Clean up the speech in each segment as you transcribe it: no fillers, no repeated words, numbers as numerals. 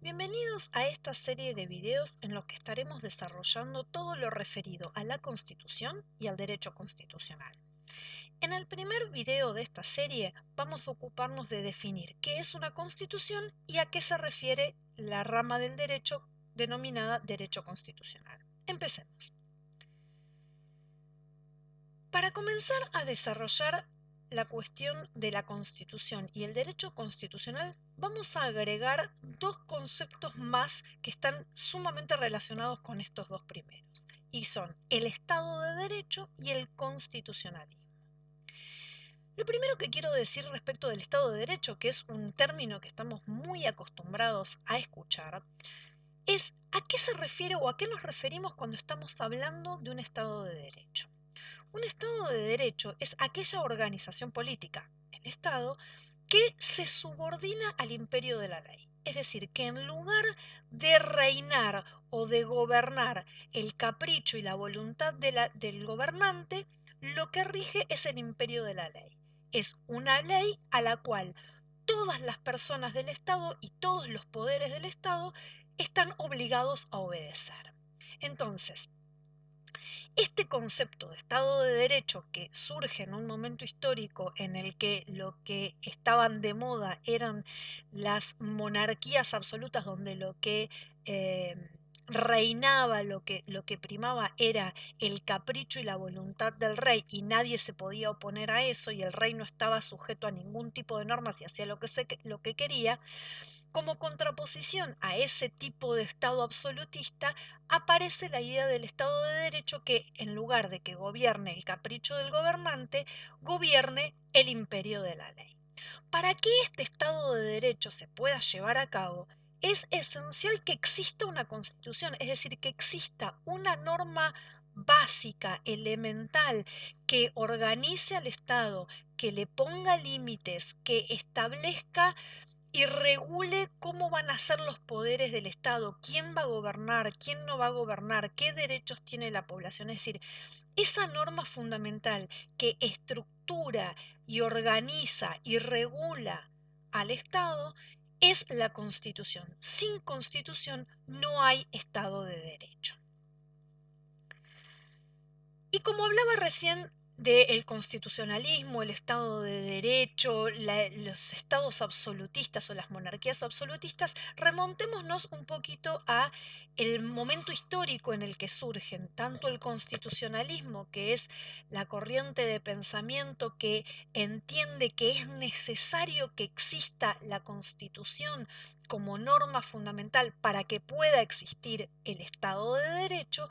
Bienvenidos a esta serie de videos en los que estaremos desarrollando todo lo referido a la Constitución y al derecho constitucional. En el primer video de esta serie vamos a ocuparnos de definir qué es una Constitución y a qué se refiere la rama del derecho denominada derecho constitucional. Empecemos. Para comenzar a desarrollar la cuestión de la Constitución y el derecho constitucional, vamos a agregar dos conceptos más que están sumamente relacionados con estos dos primeros, y son el Estado de Derecho y el constitucionalismo. Lo primero que quiero decir respecto del Estado de Derecho, que es un término que estamos muy acostumbrados a escuchar, es a qué se refiere o a qué nos referimos cuando estamos hablando de un Estado de Derecho. Un Estado de Derecho es aquella organización política, el Estado, que se subordina al imperio de la ley. Es decir, que en lugar de reinar o de gobernar el capricho y la voluntad del gobernante, lo que rige es el imperio de la ley. Es una ley a la cual todas las personas del Estado y todos los poderes del Estado están obligados a obedecer. Entonces, este concepto de Estado de Derecho que surge en un momento histórico en el que lo que estaban de moda eran las monarquías absolutas, donde lo que eh, reinaba, lo que primaba era el capricho y la voluntad del rey y nadie se podía oponer a eso y el rey no estaba sujeto a ningún tipo de normas y hacía lo que quería. Como contraposición a ese tipo de Estado absolutista, aparece la idea del Estado de Derecho que, en lugar de que gobierne el capricho del gobernante, gobierne el imperio de la ley. Para que este Estado de Derecho se pueda llevar a cabo, es esencial que exista una constitución, es decir, que exista una norma básica, elemental, que organice al Estado, que le ponga límites, que establezca y regule cómo van a ser los poderes del Estado, quién va a gobernar, quién no va a gobernar, qué derechos tiene la población. Es decir, esa norma fundamental que estructura y organiza y regula al Estado es la Constitución. Sin Constitución no hay Estado de Derecho. Y como hablaba recién del constitucionalismo, el Estado de Derecho, los estados absolutistas o las monarquías absolutistas, remontémonos un poquito a el momento histórico en el que surgen tanto el constitucionalismo, que es la corriente de pensamiento que entiende que es necesario que exista la Constitución como norma fundamental para que pueda existir el Estado de Derecho.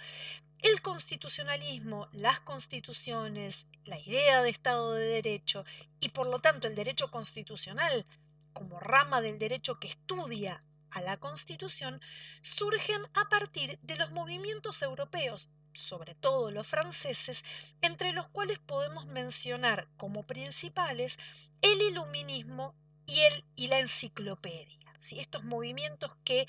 El constitucionalismo, las constituciones, la idea de Estado de Derecho y por lo tanto el derecho constitucional como rama del derecho que estudia a la Constitución, surgen a partir de los movimientos europeos, sobre todo los franceses, entre los cuales podemos mencionar como principales el iluminismo y la enciclopedia. ¿Sí? Estos movimientos que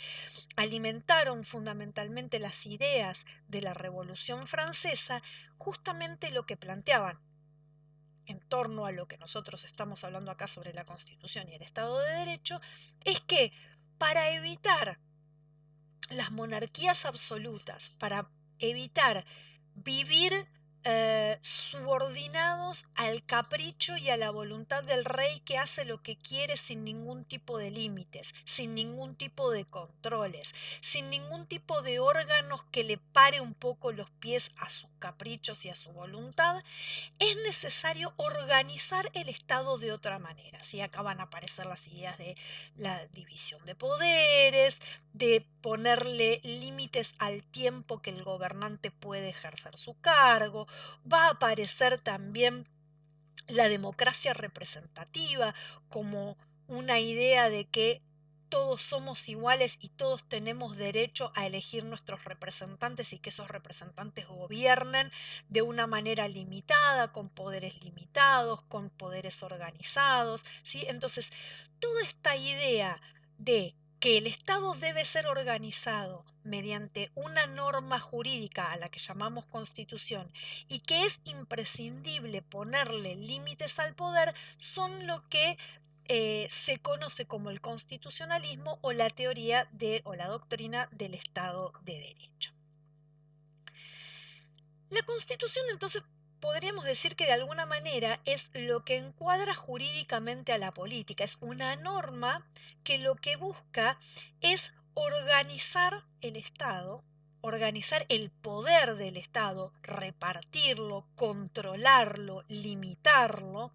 alimentaron fundamentalmente las ideas de la Revolución Francesa, justamente lo que planteaban en torno a lo que nosotros estamos hablando acá sobre la Constitución y el Estado de Derecho, es que para evitar las monarquías absolutas, para evitar vivir subordinados al capricho y a la voluntad del rey que hace lo que quiere sin ningún tipo de límites, sin ningún tipo de controles, sin ningún tipo de órganos que le pare un poco los pies a sus caprichos y a su voluntad, es necesario organizar el Estado de otra manera. ¿Sí? Acá van a aparecer las ideas de la división de poderes, de ponerle límites al tiempo que el gobernante puede ejercer su cargo, va a aparecer también la democracia representativa como una idea de que todos somos iguales y todos tenemos derecho a elegir nuestros representantes y que esos representantes gobiernen de una manera limitada, con poderes limitados, con poderes organizados, ¿sí? Entonces, toda esta idea de que el Estado debe ser organizado mediante una norma jurídica a la que llamamos Constitución y que es imprescindible ponerle límites al poder, son lo que se conoce como el constitucionalismo o la teoría o la doctrina del Estado de Derecho. La Constitución, entonces, podríamos decir que de alguna manera es lo que encuadra jurídicamente a la política. Es una norma que lo que busca es organizar el Estado, organizar el poder del Estado, repartirlo, controlarlo, limitarlo,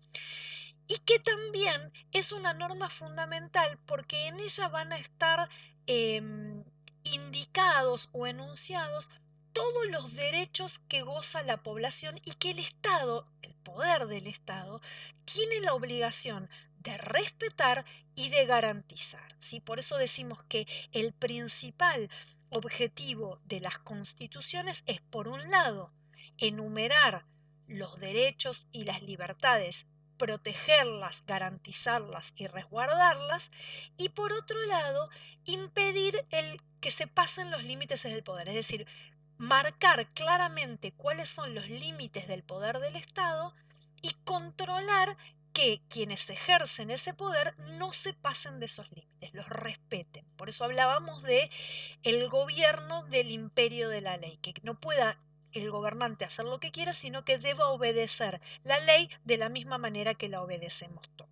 y que también es una norma fundamental porque en ella van a estar indicados o enunciados todos los derechos que goza la población y que el Estado, el poder del Estado, tiene la obligación de respetar y de garantizar, ¿sí? Por eso decimos que el principal objetivo de las constituciones es, por un lado, enumerar los derechos y las libertades, protegerlas, garantizarlas y resguardarlas, y por otro lado, impedir el que se pasen los límites del poder, es decir, marcar claramente cuáles son los límites del poder del Estado y controlar que quienes ejercen ese poder no se pasen de esos límites, los respeten. Por eso hablábamos de el gobierno del imperio de la ley, que no pueda el gobernante hacer lo que quiera, sino que deba obedecer la ley de la misma manera que la obedecemos todos.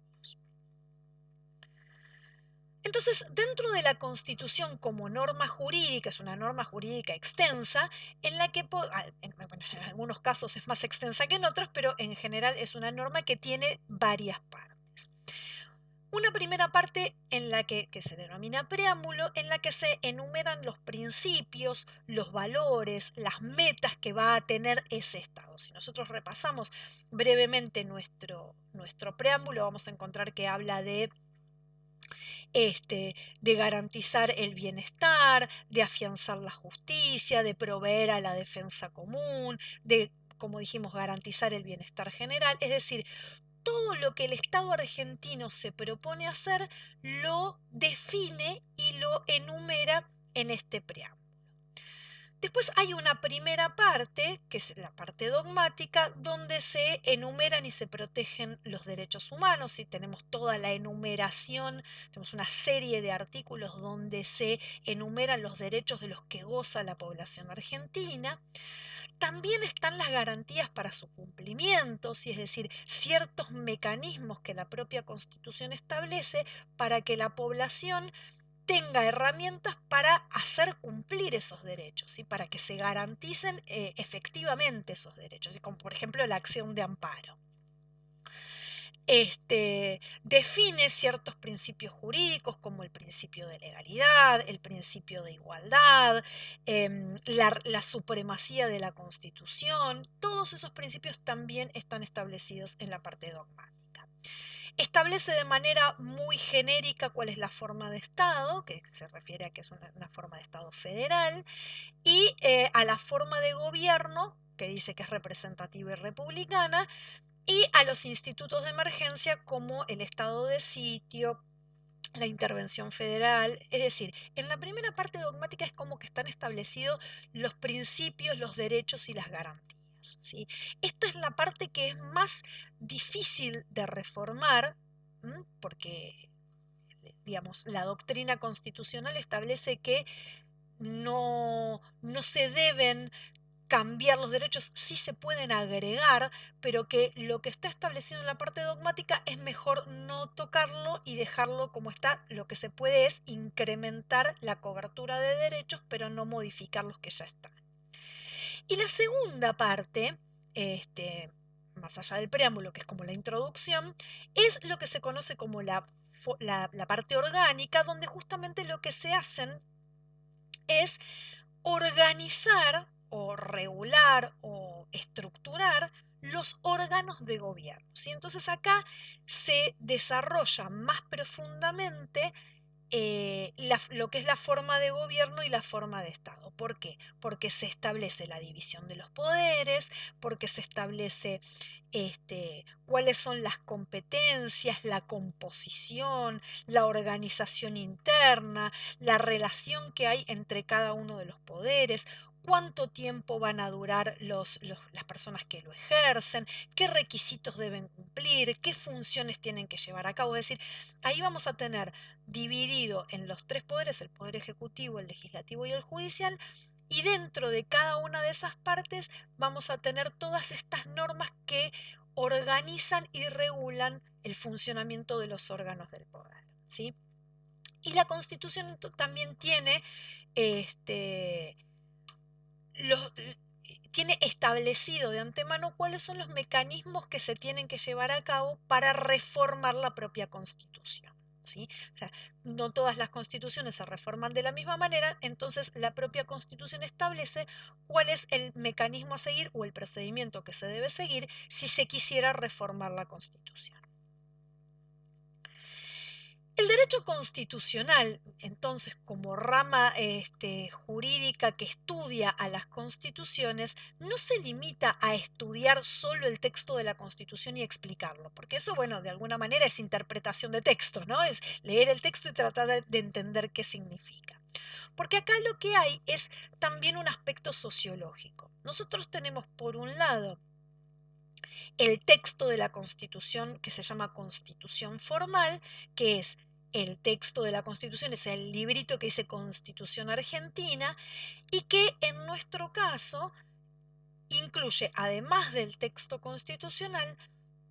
Entonces, dentro de la Constitución como norma jurídica, es una norma jurídica extensa, en la que, bueno, en algunos casos es más extensa que en otros, pero en general es una norma que tiene varias partes. Una primera parte en la que se denomina preámbulo, en la que se enumeran los principios, los valores, las metas que va a tener ese Estado. Si nosotros repasamos brevemente nuestro preámbulo, vamos a encontrar que habla de garantizar el bienestar, de afianzar la justicia, de proveer a la defensa común, de, como dijimos, garantizar el bienestar general. Es decir, todo lo que el Estado argentino se propone hacer lo define y lo enumera en este preámbulo. Después hay una primera parte, que es la parte dogmática, donde se enumeran y se protegen los derechos humanos, y tenemos toda la enumeración, tenemos una serie de artículos donde se enumeran los derechos de los que goza la población argentina. También están las garantías para su cumplimiento, es decir, ciertos mecanismos que la propia Constitución establece para que la población tenga herramientas para hacer cumplir esos derechos, y para que se garanticen efectivamente esos derechos, como por ejemplo la acción de amparo. Define ciertos principios jurídicos como el principio de legalidad, el principio de igualdad, la supremacía de la Constitución. Todos esos principios también están establecidos en la parte dogmática. Establece de manera muy genérica cuál es la forma de Estado, que se refiere a que es una forma de Estado federal, y a la forma de gobierno, que dice que es representativa y republicana, y a los institutos de emergencia como el estado de sitio, la intervención federal. Es decir, en la primera parte dogmática es como que están establecidos los principios, los derechos y las garantías, ¿sí? Esta es la parte que es más difícil de reformar, porque, digamos, la doctrina constitucional establece que no se deben cambiar los derechos, sí se pueden agregar, pero que lo que está establecido en la parte dogmática es mejor no tocarlo y dejarlo como está. Lo que se puede es incrementar la cobertura de derechos, pero no modificar los que ya están. Y la segunda parte, más allá del preámbulo, que es como la introducción, es lo que se conoce como la parte orgánica, donde justamente lo que se hacen es organizar o regular o estructurar los órganos de gobierno, ¿sí? Entonces acá se desarrolla más profundamente lo que es la forma de gobierno y la forma de Estado. ¿Por qué? Porque se establece la división de los poderes, porque se establece cuáles son las competencias, la composición, la organización interna, la relación que hay entre cada uno de los poderes, cuánto tiempo van a durar las personas que lo ejercen, qué requisitos deben cumplir, qué funciones tienen que llevar a cabo. Es decir, ahí vamos a tener dividido en los tres poderes, el poder ejecutivo, el legislativo y el judicial, y dentro de cada una de esas partes vamos a tener todas estas normas que organizan y regulan el funcionamiento de los órganos del poder, ¿sí? Y la Constitución también tiene, este, los, tiene establecido de antemano cuáles son los mecanismos que se tienen que llevar a cabo para reformar la propia Constitución. ¿Sí? O sea, no todas las constituciones se reforman de la misma manera, entonces la propia Constitución establece cuál es el mecanismo a seguir o el procedimiento que se debe seguir si se quisiera reformar la Constitución. El derecho constitucional, entonces, como rama jurídica que estudia a las constituciones, no se limita a estudiar solo el texto de la Constitución y explicarlo, porque eso, bueno, de alguna manera es interpretación de texto, ¿no? Es leer el texto y tratar de entender qué significa. Porque acá lo que hay es también un aspecto sociológico. Nosotros tenemos, por un lado, el texto de la Constitución que se llama Constitución Formal, que es el texto de la Constitución, es el librito que dice Constitución Argentina, y que en nuestro caso incluye, además del texto constitucional,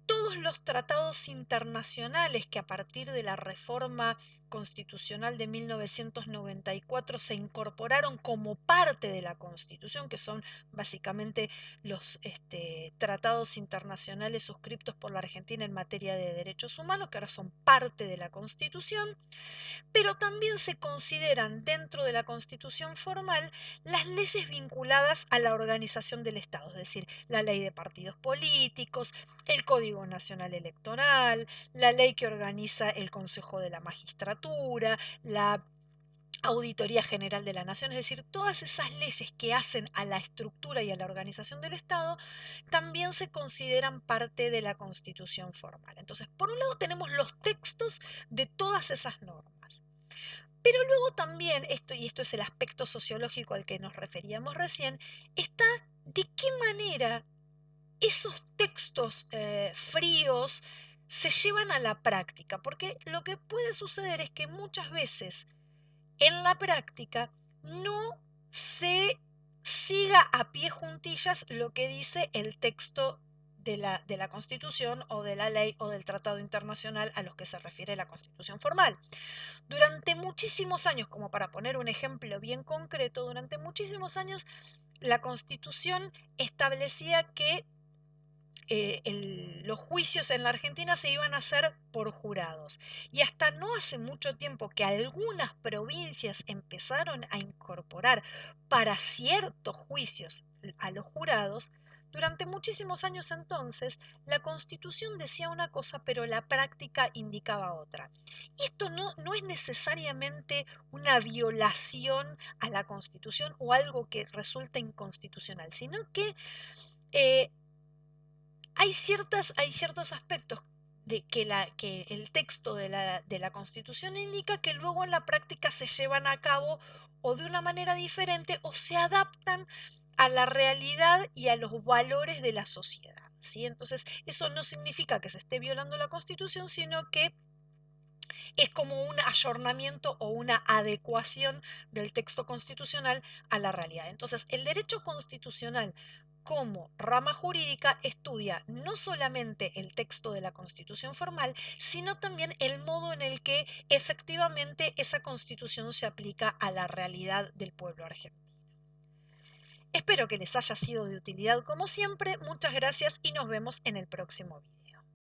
todos los tratados internacionales que a partir de la reforma constitucional de 1994 se incorporaron como parte de la Constitución, que son básicamente los tratados internacionales suscriptos por la Argentina en materia de derechos humanos, que ahora son parte de la Constitución, pero también se consideran dentro de la Constitución formal las leyes vinculadas a la organización del Estado, es decir, la ley de partidos políticos, el Código Nacional Electoral, la ley que organiza el Consejo de la Magistratura, la Auditoría General de la Nación, es decir, todas esas leyes que hacen a la estructura y a la organización del Estado también se consideran parte de la Constitución formal. Entonces, por un lado tenemos los textos de todas esas normas. Pero luego también, y esto es el aspecto sociológico al que nos referíamos recién, está de qué manera esos textos fríos se llevan a la práctica, porque lo que puede suceder es que muchas veces en la práctica no se siga a pie juntillas lo que dice el texto de la Constitución o de la ley o del tratado internacional a los que se refiere la Constitución formal. Durante muchísimos años, como para poner un ejemplo bien concreto, durante muchísimos años la Constitución establecía que los juicios en la Argentina se iban a hacer por jurados. Y hasta no hace mucho tiempo que algunas provincias empezaron a incorporar para ciertos juicios a los jurados, durante muchísimos años entonces la Constitución decía una cosa, pero la práctica indicaba otra. Y esto no es necesariamente una violación a la Constitución o algo que resulta inconstitucional, sino que eh, hay ciertos aspectos que el texto de la Constitución indica que luego en la práctica se llevan a cabo o de una manera diferente o se adaptan a la realidad y a los valores de la sociedad. ¿Sí? Entonces, eso no significa que se esté violando la Constitución, sino que es como un ayornamiento o una adecuación del texto constitucional a la realidad. Entonces, el derecho constitucional como rama jurídica estudia no solamente el texto de la Constitución formal, sino también el modo en el que efectivamente esa Constitución se aplica a la realidad del pueblo argentino. Espero que les haya sido de utilidad como siempre. Muchas gracias y nos vemos en el próximo video.